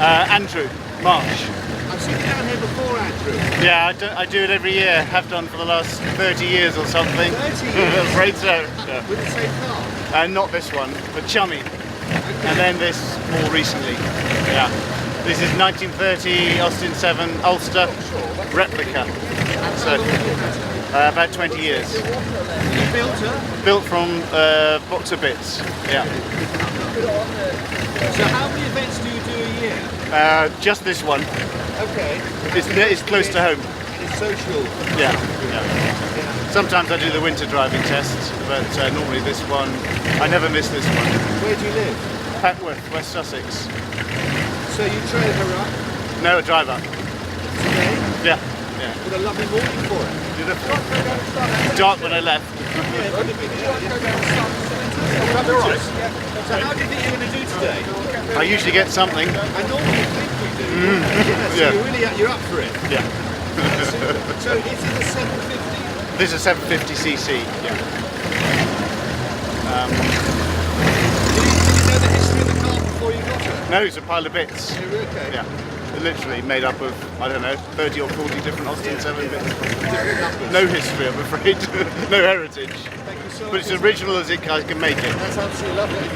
Andrew, March. I've seen you down here before, Andrew. Yeah, I do it every year. Have done for the last 30 years or something. 30 years? Afraid so. Yeah. With the same car? Not this one, but Chummy. Okay. And then this more recently. Yeah. This is 1930 Austin 7 Ulster replica. So, about 20 years. You built her? Built from box of bits. Yeah. So how many events do you do a year? Just this one. Okay. It's close to home. It's social. Yeah. Sometimes I do the winter driving tests, but normally this one, I never miss this one. Where do you live? Petworth, West Sussex. So you trail her up No, a drive up. today Yeah. with a lovely morning for it. Beautiful. Dark when I left. Yeah, would have been, yeah. So how do you think you're going to do today? I usually get something. I normally think we do. So Yeah. you're up for it. Yeah. So is it a 750? This is 750cc. Yeah. Did you know the history of the car before you got it? No, it's a pile of bits. Okay. Yeah. Literally made up of, I don't know, 30 or 40 different Austin 7 bits. Different numbers. No history, I'm afraid. No heritage. Thank you so But much. it's original as it can make it. That's absolutely lovely.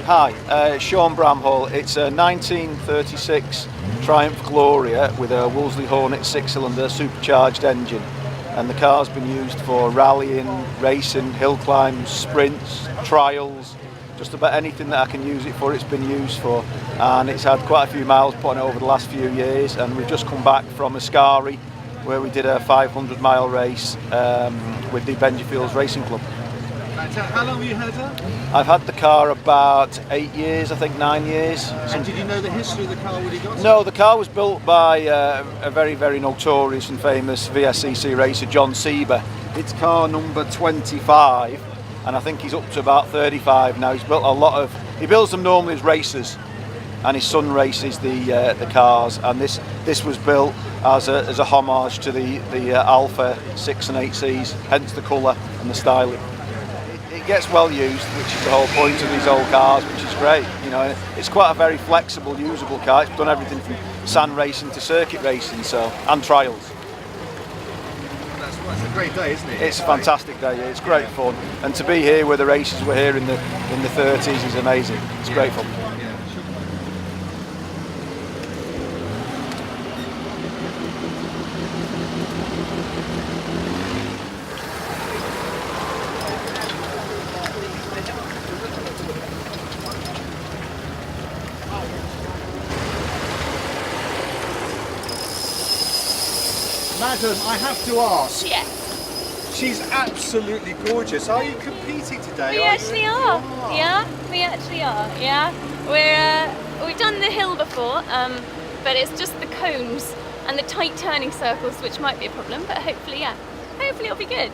Hi, Sean Bramhall. It's a 1936 Triumph Gloria with a Wolseley Hornet 6-cylinder supercharged engine, and the car's been used for rallying, racing, hill climbs, sprints, trials, just about anything that I can use it for it's been used for, and it's had quite a few miles put on it over the last few years, and we've just come back from Ascari where we did a 500-mile race with the Benjafields Racing Club. How long have you had her? I've had the car about 8 years, I think 9 years. And did you know the history of the car when you got it? No, the car was built by a very, very notorious and famous VSCC racer, John Sieber. It's car number 25, and I think he's up to about 35 now. He's built a lot of, he builds them normally as racers, and his son races the cars, and this was built as a homage to the Alpha 6 and 8Cs, hence the colour and the styling. It gets well used, which is the whole point of these old cars, which is great. You know, it's quite a very flexible, usable car. It's done everything from sand racing to circuit racing, and trials. That's a great day, isn't it? It's a fantastic day. It's great fun, and to be here where the races were here in the 30s is amazing. It's great fun. Madam, I have to ask. Yes, She's absolutely gorgeous. Are you competing today? we actually are. Yeah, we actually are. Yeah, we've done the hill before, but it's just the cones and the tight turning circles, which might be a problem. But hopefully it'll be good.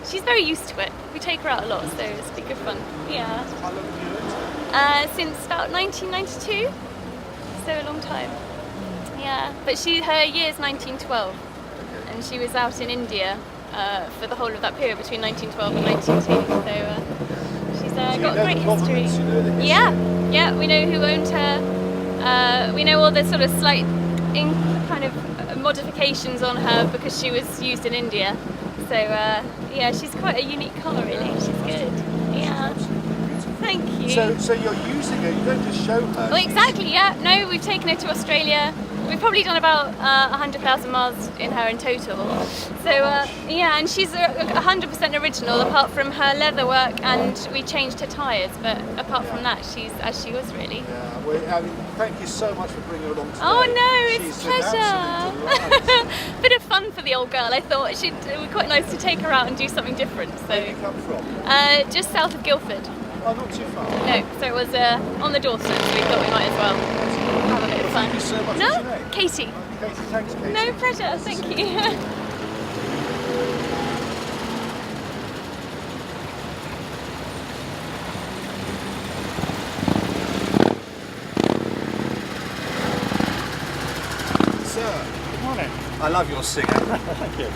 She's very used to it. We take her out a lot, so it's be good fun. Yeah. How long have you been? Since about 1992, so a long time. Yeah, but her year's 1912. And she was out in India for the whole of that period between 1912 and 1918. So she's got a great history. You know the history? Yeah, we know who owned her. We know all the sort of slight kind of modifications on her because she was used in India. So yeah, she's quite a unique car, really. She's good. Yeah. Thank you. So you're using her, you don't just show her. Well, exactly, yeah. No, we've taken her to Australia. We've probably done about 100,000 miles in her in total. So yeah, and she's 100% original apart from her leather work, and we changed her tyres. But apart from that, she's as she was really. Yeah, well, I mean, thank you so much for bringing her along today. Oh no, it's She's a pleasure. an absolute delight. Bit of fun for the old girl. I thought it would be quite nice to take her out and do something different. Where do you So come from? just south of Guildford. Oh, not too far. No, so it was on the doorstep, so we thought we might as well have a bit of fun. Thank you so much. No, What's your name? Katie. Katie, thanks, Katie. No pleasure, thank you. sir. Good morning. I love your singer. Thank you.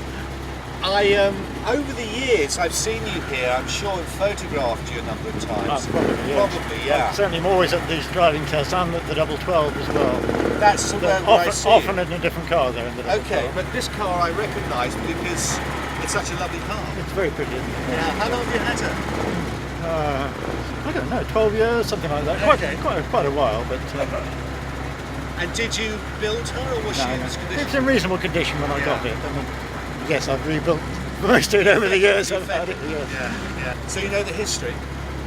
Over the years, I've seen you here. I'm sure I've photographed you a number of times. Probably, yes. Probably, yeah. Certainly, I'm always at these driving tests and at the double 12 as well. That's where I see you. Often in a different car there in the double Okay, 12. but this car I recognise because it's such a lovely car. It's very pretty. Yeah. How long have you had her? I don't know, 12 years, something like that. Okay. Quite a while, but And did you build her, or was she in this condition? it's in reasonable condition when I Yeah. got it. I mean, yes, I've rebuilt most of it over the years. I've had it. Yes. Yeah. So you know the history?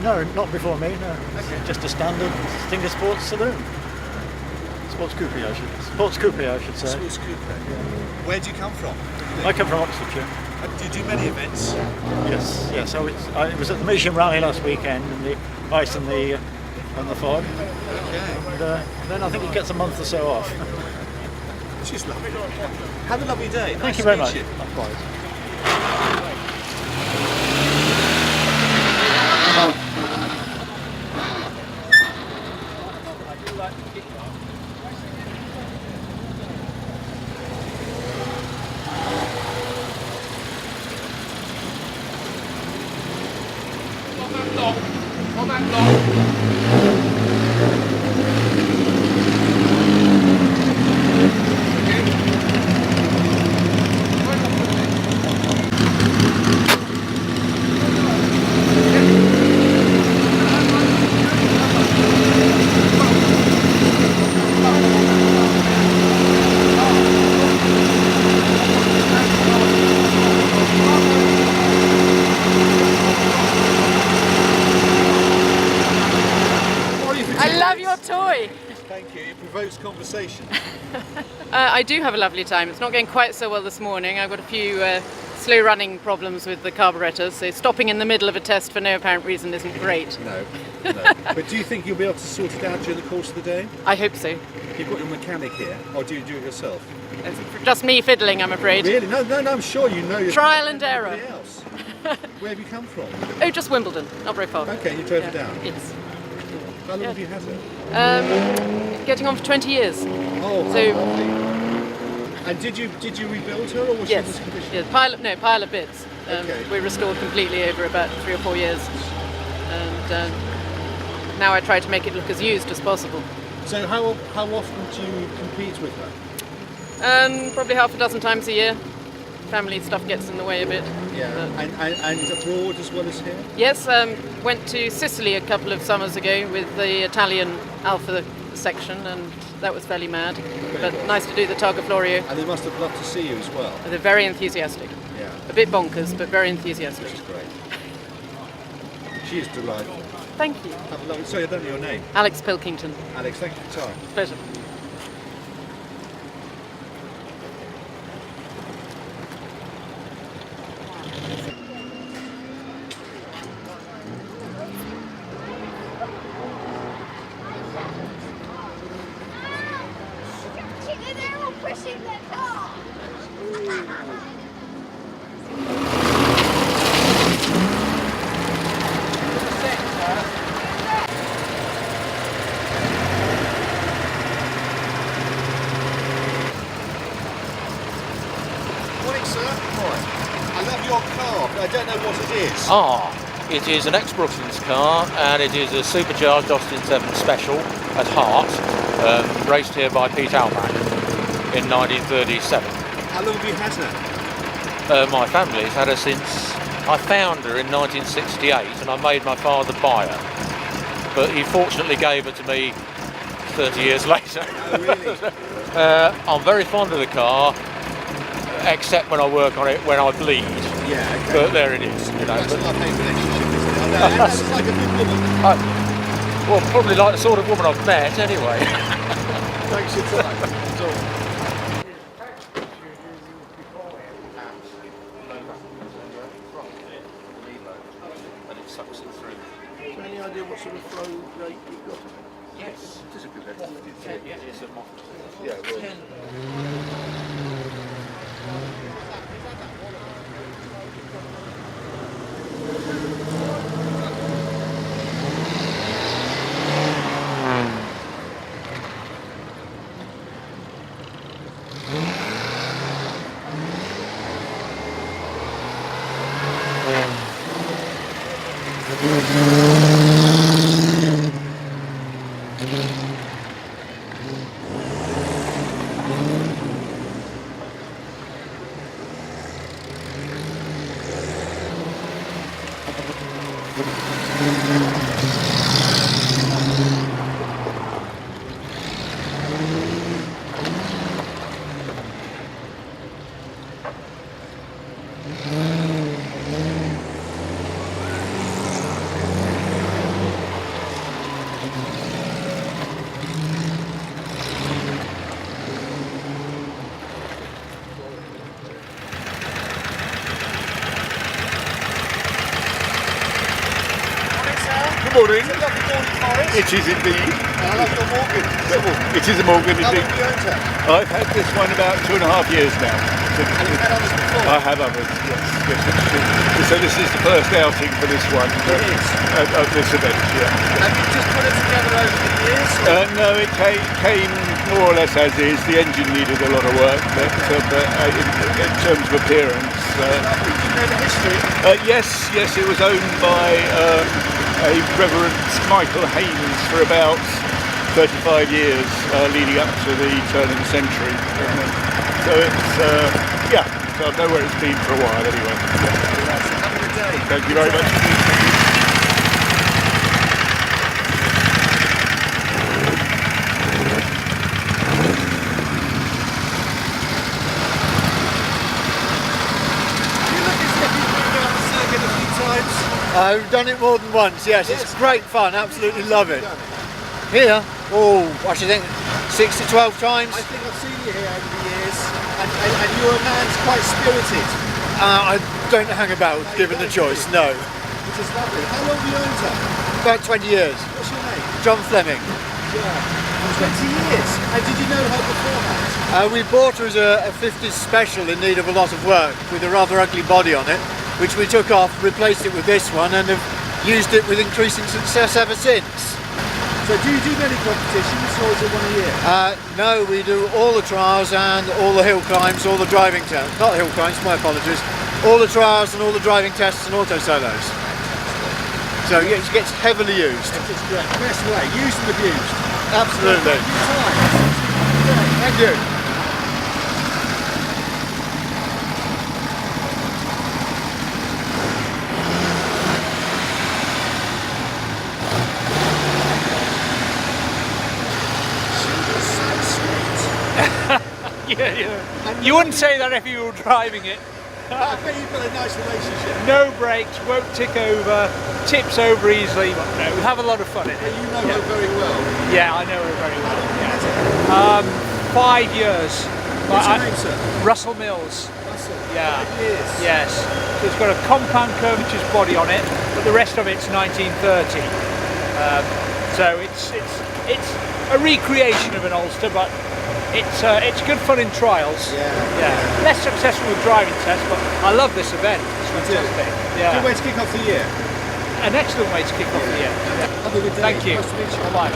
No, not before me. No, Okay. just a standard Stinger Sports saloon. Sports coupe, I should say. Sports coupe. Where do you come from? I come from Oxfordshire. Do you do many events? Yes. So I was at the Measham Rally last weekend, and the ice and the fog. Okay. And then I think it gets a month or so off. She's lovely. Have a lovely day. Thank Nice you to very meet much. you. Likewise. On that block. I love your toy. Thank you. It provokes conversation. I do have a lovely time. It's not going quite so well this morning. I've got a few slow running problems with the carburetors, so stopping in the middle of a test for no apparent reason isn't great. No. But do you think you'll be able to sort it out during the course of the day? I hope so. You've got your mechanic here, or do you do it yourself? It's just me fiddling, I'm afraid. Really? No, I'm sure you know your Trial and error. Everybody else. Where have you come from? Oh, just Wimbledon, not very far. Okay, you drove it down. Yes. How long have you had it? Getting on for 20 years. Oh, how So- lovely. And did you rebuild her, or was she in Yes. this condition? Yes. Pile of bits. Okay. We restored completely over about 3 or 4 years. And now I try to make it look as used as possible. So how often do you compete with her? Probably half a dozen times a year. Family stuff gets in the way a bit. Yeah. And abroad as well as here? Yes, went to Sicily a couple of summers ago with the Italian Alpha section, and that was fairly mad. But nice to do the Targa Florio. And they must have loved to see you as well. They're very enthusiastic. Yeah. A bit bonkers, but very enthusiastic. She's great. She is delightful. Thank you. Have a lovely. Sorry, I don't know your name. Alex Pilkington. Alex, thank you for your time. Pleasure. They're all pushing their car. Morning, sir. Morning. I love your car, but I don't know what it is. It is an ex-Brooklands car, and it is a supercharged Austin 7 Special at heart, raced here by Pete Almack in 1937. How long have you had her? My family's had her since I found her in 1968, and I made my father buy her. But he fortunately gave her to me 30 years later. Oh, really? I'm very fond of the car, except when I work on it when I bleed. Yeah, okay. But there it is, you know. That's a But- love-hate relationship, isn't it? I know, that's like a good woman. well, probably like the sort of woman I've met, anyway. Thanks for your time. That's all. And it sucks it through. Any idea what sort of flow rate you've got? Yes. It is a good Yeah, it's a model. Yeah, well, Morning. It's a lovely morning, Forest. It is indeed. I love your Morgan. It is a Morgan How long indeed. have you owned her? I've had this one about 2.5 years now. And you've had others before? I have others, yes. So this is the first outing for this one. It is. Of this event, yeah. Have you just put it together over the years? No, it came more or less as is. The engine needed a lot of work, but in terms of appearance... Do you know the history? yes, it was owned by a Reverend Michael Haynes for about 35 years leading up to the turn of the century. So it's, so I know where it's been for a while anyway. Have a good day. Thank you very much indeed. I've done it more than once, yes. It's great fun, absolutely love it. Here, I should think 6 to 12 times. I think I've seen you here over the years, and you're a man quite spirited. I don't hang about given the choice, no. Which is lovely. How long have you owned her? About 20 years. What's your name? John Fleming. Yeah. 20 years. And did you know her beforehand? We bought her as a 50s special in need of a lot of work with a rather ugly body on it, which we took off, replaced it with this one, and have used it with increasing success ever since. So do you do many competitions, or is it one a year? No, we do all the trials and all the hill climbs, all the driving tests. Not hill climbs, my apologies. All the trials and all the driving tests and auto solos. So it gets heavily used. It's great. Best way, used and abused. Absolutely. Thank you. Yeah. You wouldn't say that if you were driving it. I bet you've got a nice relationship. No brakes, won't tick over, tips over easily. But no, we have a lot of fun in it. You know her very well. Yeah, I know her very well. Yeah. 5 years. What's your name, sir? Russell Mills. Russell. Yeah. 5 years. Yes. So it's got a compound curvature body on it, but the rest of it's 1930. So it's a recreation of an Ulster, but it's good fun in trials. Yeah. Less successful with driving tests, but I love this event. It's fantastic. Yeah. Good way to kick off the year. An excellent way to kick off the year. Yeah. Have a good day. Thank you. Nice to meet you. Bye.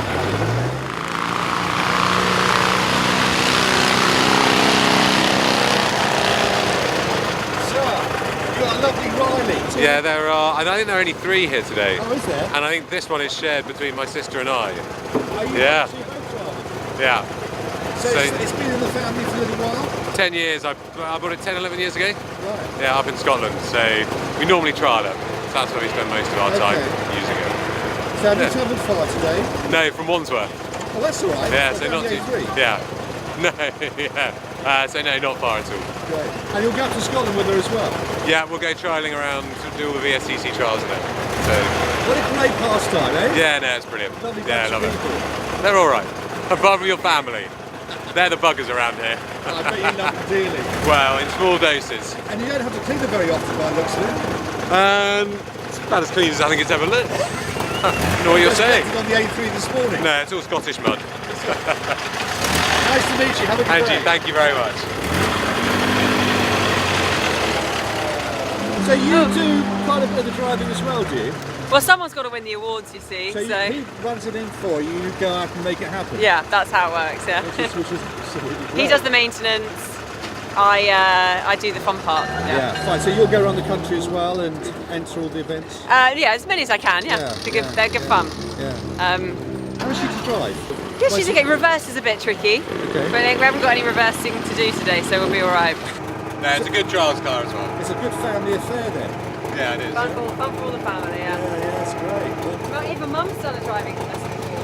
Yeah, there are, and I think there are only 3 here today. Oh, is there? And I think this one is shared between my sister and I. Are you Yeah. actually both driving? Yeah. So it's been in the family for a little while? 10 years, I bought it 10, 11 years ago. Right. Yeah, up in Scotland. So we normally trial it. So that's where we spend most of our time using it. So have you travelled far today? No, from Wandsworth. Oh, that's all right. Yeah, Well, so down not the too. A3. Yeah. No, yeah. So no, not far at all. Great. And you'll go up to Scotland with her as well? Yeah, we'll go trialling around to do all the VSCC trials in it. So. What a great pastime, eh? Yeah, no, it's brilliant. Lovely Yeah, I bunch love of it. people. They're all right. Apart from your family. They're the buggers around here. I bet you love them dearly. Well, in small doses. And you don't have to clean them very often by the looks of it. It's about as clean as I think it's ever looked. Know what you're saying? On the A3 this morning. No, it's all Scottish mud. Nice to meet you. Have a good Angie, day. thank you very much. So you do quite a bit of the driving as well, do you? Well, someone's got to win the awards, you see. So he runs it in for you, you go out and make it happen? Yeah, that's how it works, yeah. Which is absolutely great. He does the maintenance, I do the fun part. Yeah, fine. So you'll go around the country as well and enter all the events? Yeah, as many as I can, yeah. They're good fun. Yeah. How is she to drive? Yeah, she's okay. Reverse is a bit tricky, but we haven't got any reversing to do today, so we'll be alright. No, it's a good trials car as well. It's a good family affair then? Yeah, it is. Fun for all the family, yeah. Yeah, that's great. Well, even Mum's done a driving lesson before.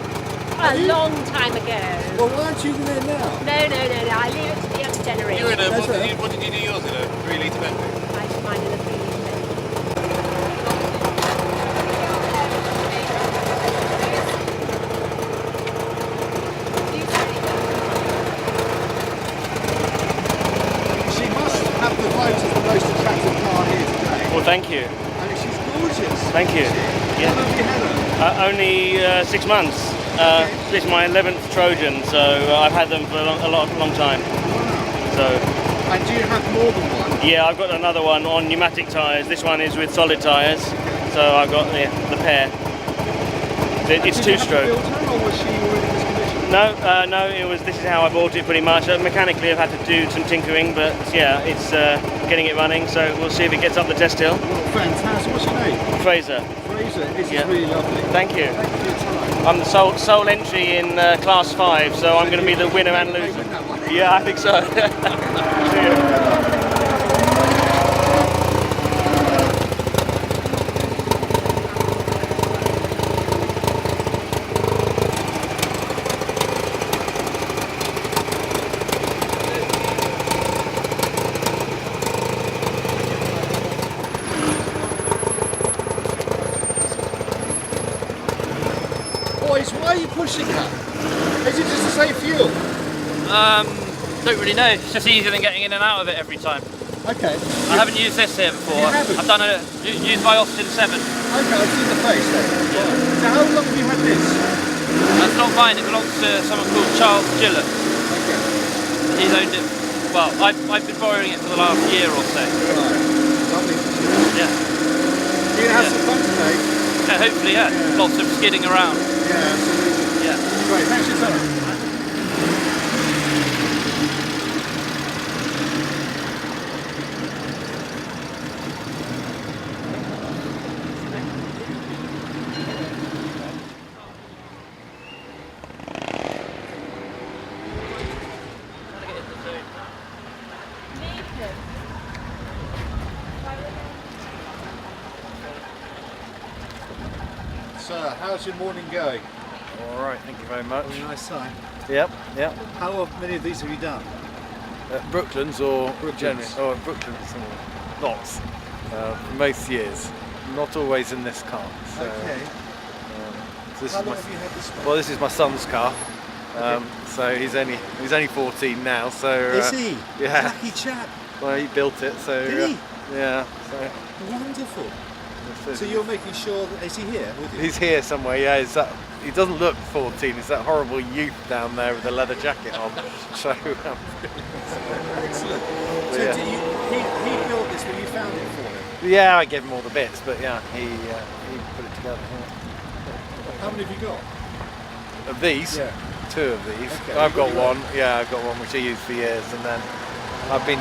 A long time ago. Well, why aren't you there now? No. I leave it to the younger generation. You're in a, what did you do yours in? A 3-litre Bentley? I should find in a 3-litre Bentley. She must have the vote as the most attractive car here today. Well, thank you. I mean, she's gorgeous. Thank you. How long have you had her? Only 6 months. This is my 11th Trojan, so I've had them for a long time. So. And do you have more than one? Yeah, I've got another one on pneumatic tyres. This one is with solid tyres, so I've got the pair. It's two-stroke. Or was she already disconditioned? No, this is how I bought it pretty much. Mechanically I've had to do some tinkering, but yeah, it's getting it running, so we'll see if it gets up the test hill. Well, fantastic. What's your name? Fraser. Fraser, this is really lovely. Thank you. Thank you for your time. I'm the sole entry in class 5, so I'm going to be the winner and loser. Yeah, I think so. See you. Boys, why are you pushing that? Is it just to save fuel? Don't really know. It's just easier than getting in and out of it every time. Okay. I haven't used this here before. You haven't? I've done it used by Austin 7. Okay, I've seen the face then. Yeah. So how long have you had this? That's not mine. It belongs to someone called Charles Gillett. Okay. He's owned it. Well, I've been borrowing it for the last year or so. Right. Lovely. Yeah. You're gonna have some fun today. Yeah, hopefully, yeah. Lots of skidding around. Yeah, absolutely. Yeah. Great. Thanks for your time. Sir, how's your morning going? All right, thank you very much. Having a nice time. Yep. How many of these have you done? Brooklands or Brooklands. Oh, Brooklands, lots. Most years, not always in this car. So, Okay. so this How is long my, have you had this one? well, this is my son's car. So he's only 14 now. So Is he? Yeah. Lucky chap. Well, he built it. So Did he? yeah. So Wonderful. that's So it. you're making sure that is he here with you? He's here somewhere. Yeah. He doesn't look 14. He's that horrible youth down there with a leather jacket on. So. Excellent. So Yeah. he built this, but you found it for him. Yeah, I gave him all the bits, but yeah, he put it together. How many have you got? Of these, Yeah. 2 of these. Okay. I've got one. Yeah, I've got one which I used for years, and then I've been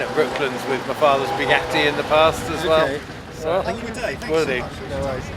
at Brooklands with my father's Bugatti in the past as well. Okay. So, Have a good day. Thanks will so do. much. No worries.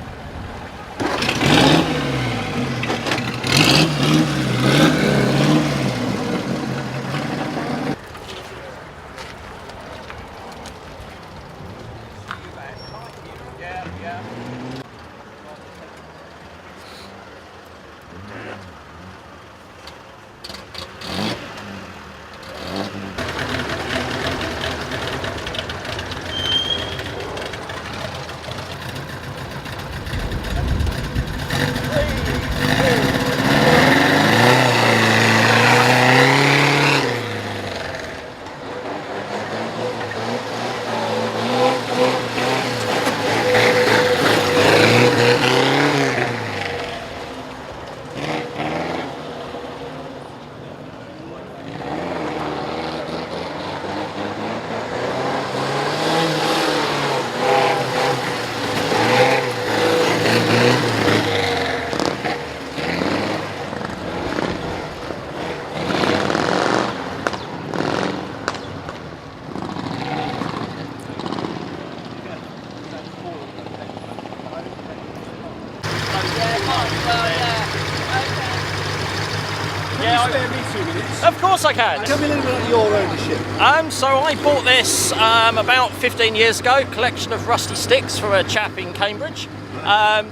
course I can. Tell me a little bit about your ownership. So I bought this about 15 years ago, collection of rusty sticks from a chap in Cambridge.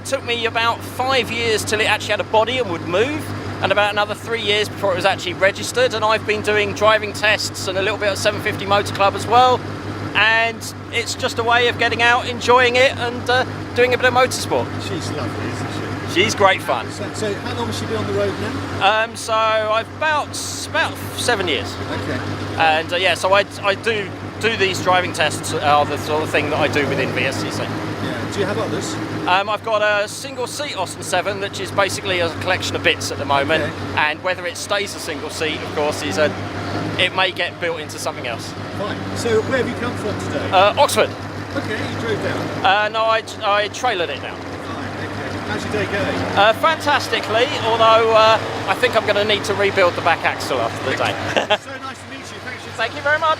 Took me about 5 years till it actually had a body and would move, and about another 3 years before it was actually registered. And I've been doing driving tests and a little bit at 750 Motor Club as well. And it's just a way of getting out, enjoying it, and doing a bit of motorsport. She's lovely, isn't she? She's great fun. So how long has she been on the road now? So I've about 7 years. Okay. And yeah, so I do these driving tests are the sort of thing that I do within VSCC. Yeah. Do you have others? I've got a single seat Austin 7, which is basically a collection of bits at the moment. Okay. And whether it stays a single seat, of course, it may get built into something else. Fine. So where have you come from today? Oxford. Okay, you drove down. No, I trailered it now. How's your day going? Fantastically, although I think I'm going to need to rebuild the back axle after the day. So nice to meet you. Thanks. Thank you very much.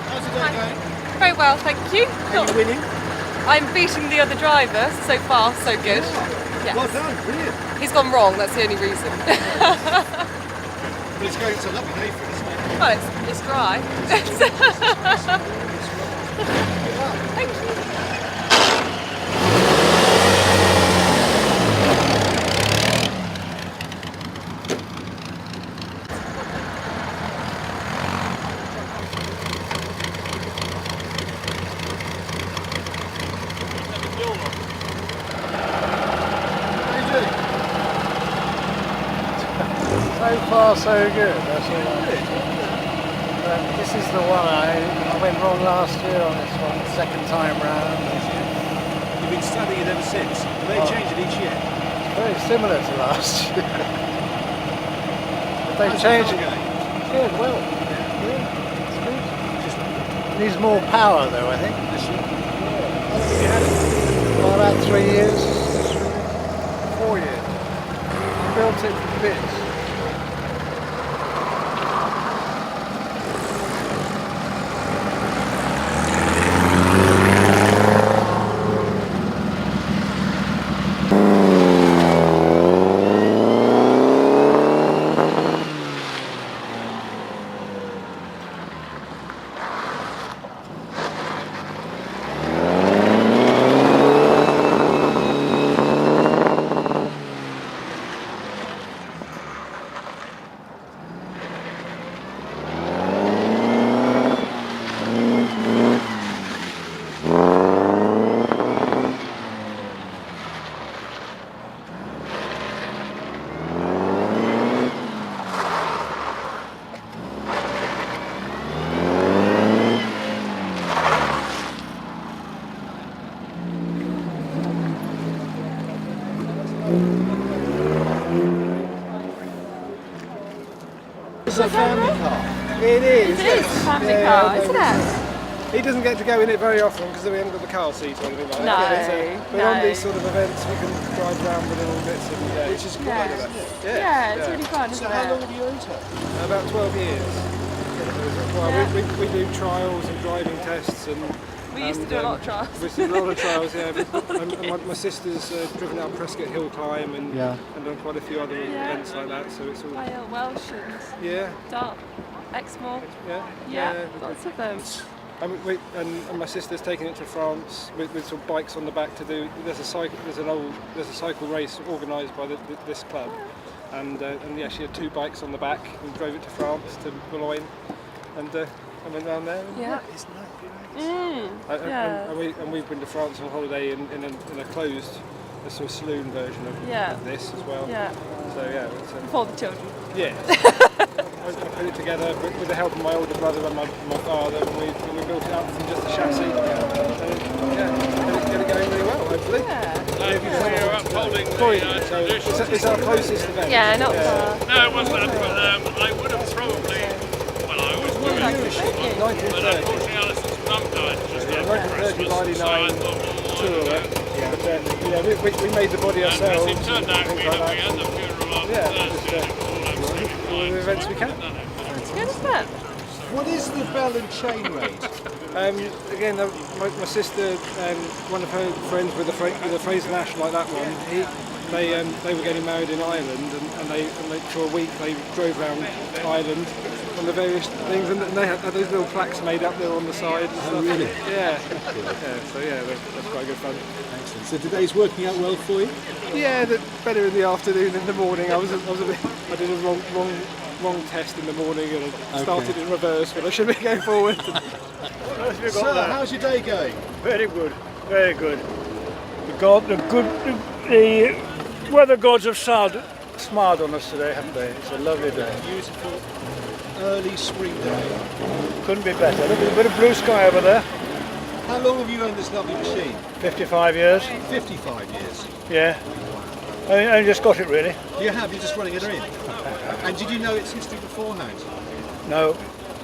How's your day going? Very well, thank you. Are you winning? I'm beating the other driver, so far so good. Yes. Well done, brilliant. He's gone wrong, that's the only reason. But it's going to a lovely day for it, isn't it? Well, it's dry. Thank you. So far, so good. That's all right. But this is the one I went wrong last year on this one, second time round. You've been studying it ever since. Do they change it each year? It's very similar to last year. But they change it. Good, well. Yeah, it's good. It needs more power though, I think. Well, about 3 years. 4 years. I built it from bits. It's a family car. It is. It is a family car, isn't it? He doesn't get to go in it very often because we haven't got the car seat or anything like No, that. But no. on these sort of events, we can drive around with little bits, Which is Yeah. good, isn't it? Yeah, it's really fun, isn't So how it? long have you owned her? About 12 years. Well, we do trials and driving tests and. We used to do a lot of trials. We used to do a lot of trials, yeah. And my sister's driven out Prescott Hill Climb and done quite a few other events like that. So it's all. Welsh and Dart, Exmoor. Yeah, lots of them. And my sister's taken it to France with sort of bikes on the back to do. There's a cycle race organised by this club, and yeah, she had 2 bikes on the back and drove it to France to Boulogne, and I went down there. Yeah. Isn't that And we've been to France on holiday in a closed, a sort of saloon version of this as well. Yeah. So yeah. For the children. Yeah. put it together with the help of my older brother and my father, and we built it up from just a chassis. So, get it going really well, hopefully. We're upholding the traditions. It's our closest event. Yeah, not far. No, it wasn't, but I would have probably, well, I was doing it, but unfortunately Alison's mum died just after Christmas, so I thought, we made the body ourselves. It turned out we had the funeral on Thursday, all the events we can. It's good, isn't it? What is the bell and chain race? Again, my sister, one of her friends with a Fraser Nash like that one, they were getting married in Ireland, and they for a week they drove around Ireland on the various things, and they had those little plaques made up there on the side and stuff. Really? Yeah. So that's quite good fun. Excellent. So today's working out well for you? Yeah, better in the afternoon. In the morning, I did a wrong test in the morning, and I started in reverse, but I should be going forward. So, how's your day going? Very good, very good. The weather gods have smiled on us today, haven't they? It's a lovely day. Beautiful early spring day. Couldn't be better. Look at a bit of blue sky over there. How long have you owned this lovely machine? 55 years. 55 years. Yeah. I just got it really. You have? You're just running it in. And did you know its history beforehand? No,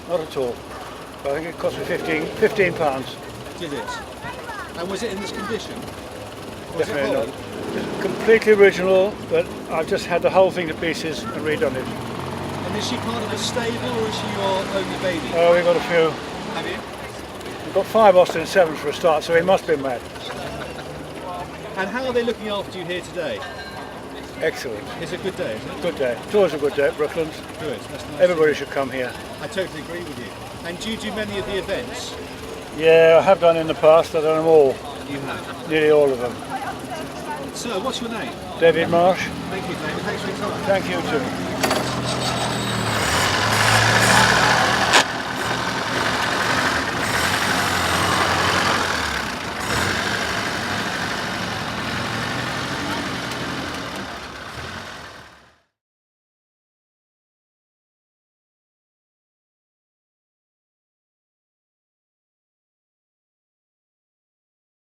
not at all. I think it cost me 15 pounds. Did it? And was it in this condition? Definitely not. Completely original, but I've just had the whole thing to pieces and redone it. And is she part of a stable or is she your only baby? Oh, we've got a few. Have you? We've got 5 Austin 7s for a start, so he must be mad. And how are they looking after you here today? Excellent. It's a good day, isn't it? Good day. It's always a good day at Brooklands. Good. That's nice. Everybody should come here. I totally agree with you. And do you do many of the events? Yeah, I have done in the past. I've done them all. You have? Nearly all of them. So, what's your name? David Marsh. Thank you, David. Thanks for your time. Thank you too.